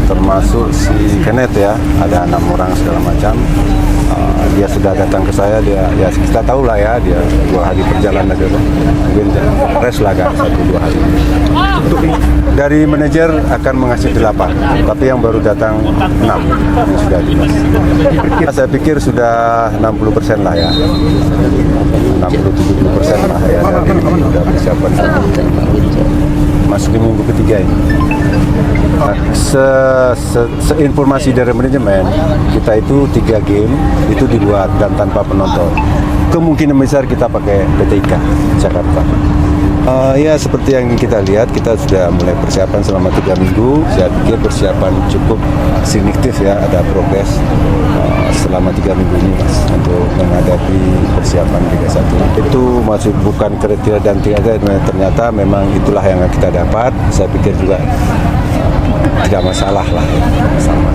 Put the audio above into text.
termasuk si Kenneth ya, ada 6 orang segala macam. Dia sudah datang ke saya, dia ya kita tahu lah ya, dia 2 hari perjalanan dulu, mungkin rest lah kan 1-2 hari. Dari manajer akan mengasih 8, tapi yang baru datang 6 yang sudah dibahas. Saya pikir sudah 60% lah ya, 60-70% lah ya, dari sudah persiapan masuk di minggu ketiga ini. Seinformasi dari manajemen, kita itu 3 game itu dibuat dan tanpa penonton. Kemungkinan besar kita pakai PT IKA Jakarta. Ya seperti yang kita lihat, kita sudah mulai persiapan selama 3 minggu. Saya pikir persiapan cukup signifikan ya, ada progres selama 3 minggu ini Mas, untuk menghadapi persiapan Liga 1. Itu masih bukan kriteria dan ternyata memang itulah yang kita dapat. Saya pikir juga tidak masalah lah ya, sama.